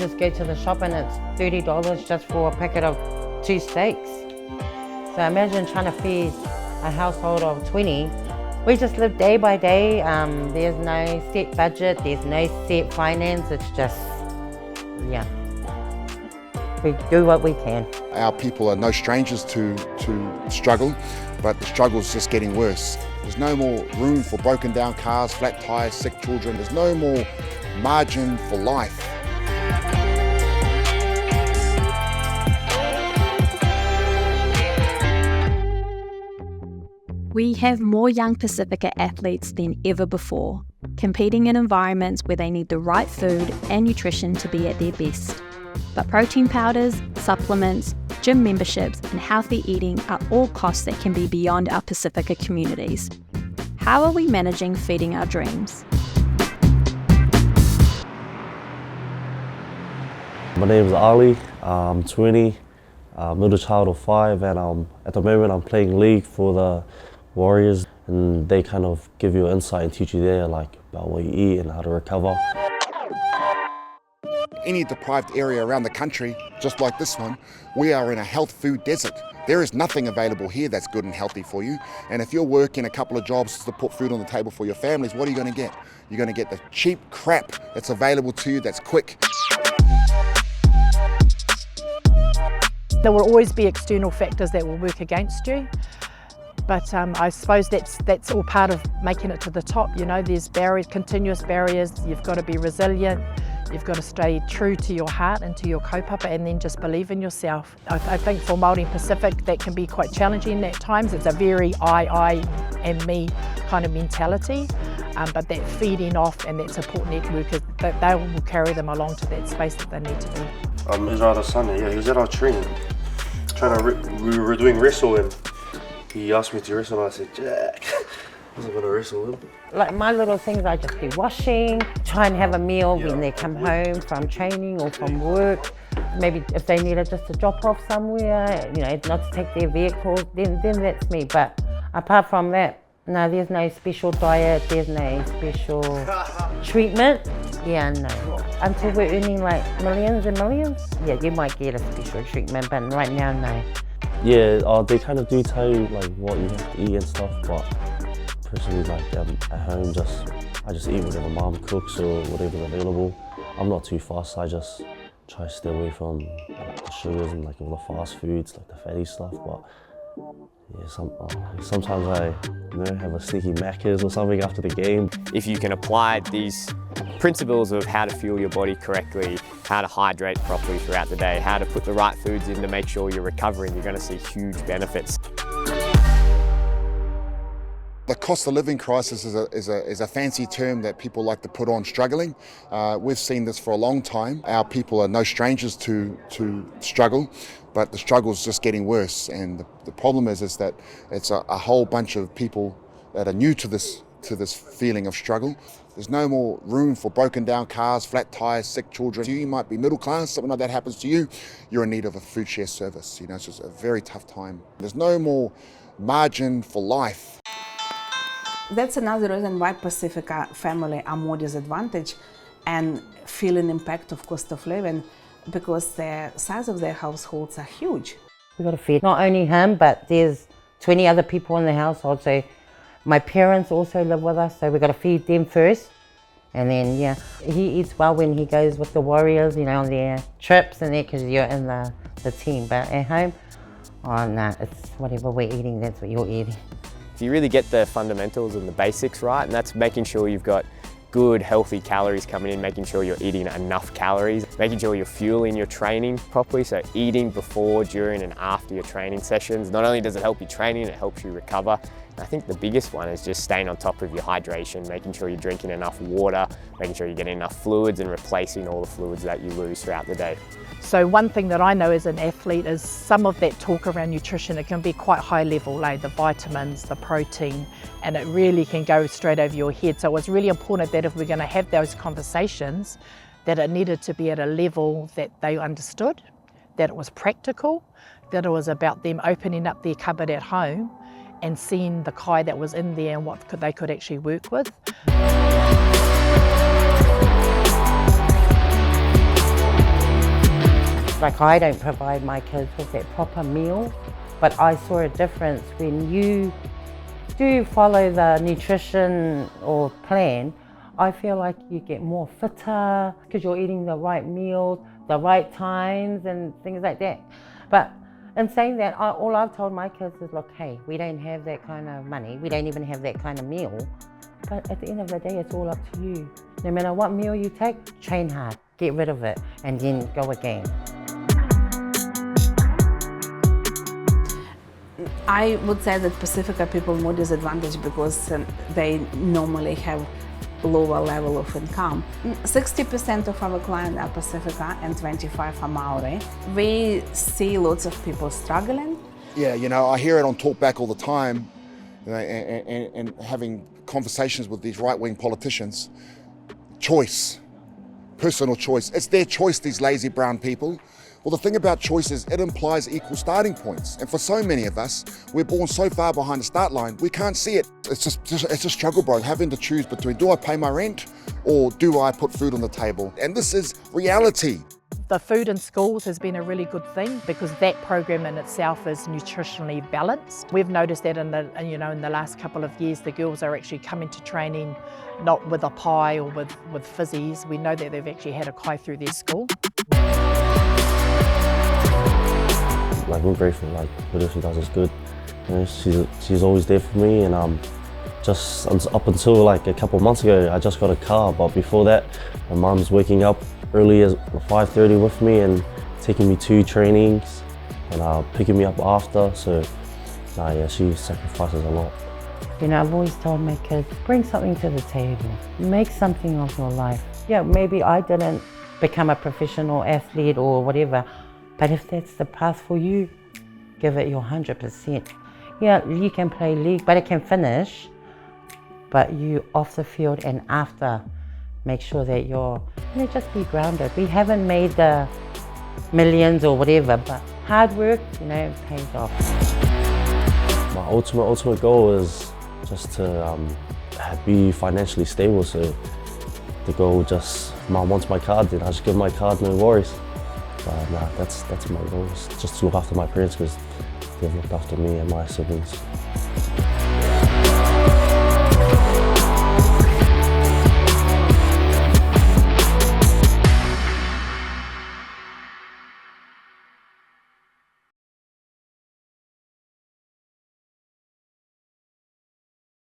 just go to the shop and it's $30 just for a packet of 2 steaks. So imagine trying to feed a household of 20. We just live day by day. There's no set budget, there's no set finance. It's just, yeah. We do what we can. Our people are no strangers to struggle, but the struggle is just getting worse. There's no more room for broken down cars, flat tires, sick children. There's no more margin for life. We have more young Pacifica athletes than ever before, competing in environments where they need the right food and nutrition to be at their best. But protein powders, supplements, gym memberships and healthy eating are all costs that can be beyond our Pacifica communities. How are we managing feeding our dreams? My name is Ali, I'm 20, middle child of 5, and at the moment I'm playing league for the Warriors, and they kind of give you insight and teach you there like about what you eat and how to recover. Any deprived area around the country, just like this one, we are in a health food desert. There is nothing available here that's good and healthy for you. And if you're working a couple of jobs to put food on the table for your families, what are you going to get? You're going to get the cheap crap that's available to you that's quick. There will always be external factors that will work against you. But I suppose that's all part of making it to the top. You know, there's barriers, continuous barriers. You've got to be resilient. You've got to stay true to your heart and to your kaupapa, and then just believe in yourself. I think for Māori Pacific that can be quite challenging at times. It's a very I and me kind of mentality. But that feeding off and that support network, they will carry them along to that space that they need to be. His other son, yeah, he was at our training. We were doing wrestle, and he asked me to wrestle, and I said, Jack, I wasn't going to wrestle him. Like my little things, I just do washing, try and have a meal when they come home from training or from work. Maybe if they need just to drop off somewhere, you know, not to take their vehicle, then that's me. But apart from that, no, there's no special diet, there's no special treatment. Yeah, no. Until we're earning like millions and millions, yeah, you might get a special treatment, but right now, no. Yeah, they kind of do tell you like what you have to eat and stuff, but personally, like at home, I just eat whatever mom cooks or whatever's available. I'm not too fussed. I just try to stay away from like, the sugars and like all the fast foods, like the fatty stuff. But yeah, sometimes I have a sneaky Macca's or something after the game. If you can apply these principles of how to fuel your body correctly, how to hydrate properly throughout the day, how to put the right foods in to make sure you're recovering, you're going to see huge benefits. The cost of living crisis is a fancy term that people like to put on struggling. We've seen this for a long time. Our people are no strangers to struggle, but the struggle is just getting worse. And the problem is that it's a whole bunch of people that are new to this feeling of struggle. There's no more room for broken down cars, flat tires, sick children. You might be middle class, something like that happens to you, you're in need of a food share service. You know, it's just a very tough time. There's no more margin for life. That's another reason why Pacifica family are more disadvantaged and feel an impact of cost of living, because the size of their households are huge. We've got to feed not only him, but there's 20 other people in the household. So my parents also live with us, so we've got to feed them first. And then, yeah, he eats well when he goes with the Warriors, you know, on their trips and that, because you're in the team. But at home, oh no, it's whatever we're eating, that's what you're eating. If you really get the fundamentals and the basics right, and that's making sure you've got good, healthy calories coming in, making sure you're eating enough calories, making sure you're fueling your training properly, so eating before, during and after your training sessions. Not only does it help you training, it helps you recover. And I think the biggest one is just staying on top of your hydration, making sure you're drinking enough water, making sure you're getting enough fluids and replacing all the fluids that you lose throughout the day. So one thing that I know as an athlete is some of that talk around nutrition, it can be quite high level, like the vitamins, the protein, and it really can go straight over your head. So it was really important that if we're going to have those conversations, that it needed to be at a level that they understood, that it was practical, that it was about them opening up their cupboard at home and seeing the kai that was in there and what they could actually work with. like I don't provide my kids with that proper meal, but I saw a difference when you do follow the nutrition or plan. I feel like you get more fitter because you're eating the right meals, the right times and things like that. But in saying that, all I've told my kids is, look, hey, we don't have that kind of money, we don't even have that kind of meal, but at the end of the day, it's all up to you. No matter what meal you take, train hard, get rid of it, and then go again. I would say that Pacifica people more disadvantaged because they normally have lower level of income. 60% of our clients are Pacifica and 25 are Maori. We see lots of people struggling. Yeah, you know, I hear it on Talkback all the time, you know, and having conversations with these right-wing politicians. Choice, personal choice. It's their choice, these lazy brown people. Well, the thing about choice is it implies equal starting points. And for so many of us, we're born so far behind the start line, we can't see it. It's a struggle, bro, having to choose between, do I pay my rent or do I put food on the table? And this is reality. The food in schools has been a really good thing because that program in itself is nutritionally balanced. We've noticed that in the last couple of years, the girls are actually coming to training not with a pie or with fizzies. We know that they've actually had a kai through their school. Like, we're grateful, like, whatever she does is good. You know, she's always there for me, and just up until like a couple of months ago, I just got a car, but before that, my mum's waking up early as 5:30 with me and taking me to trainings and picking me up after, so yeah, she sacrifices a lot. You know, I've always told my kids, bring something to the table, make something of your life. Yeah, maybe I didn't become a professional athlete or whatever, but if that's the path for you, give it your 100%. Yeah, you can play league, but it can finish, but you off the field and after, make sure that you're, just be grounded. We haven't made the millions or whatever, but hard work, pays off. My ultimate goal is just to be financially stable, so the goal just, Mum wants my card, then I just give my card, no worries. But that's my goal, is just to look after my parents because they've looked after me and my siblings.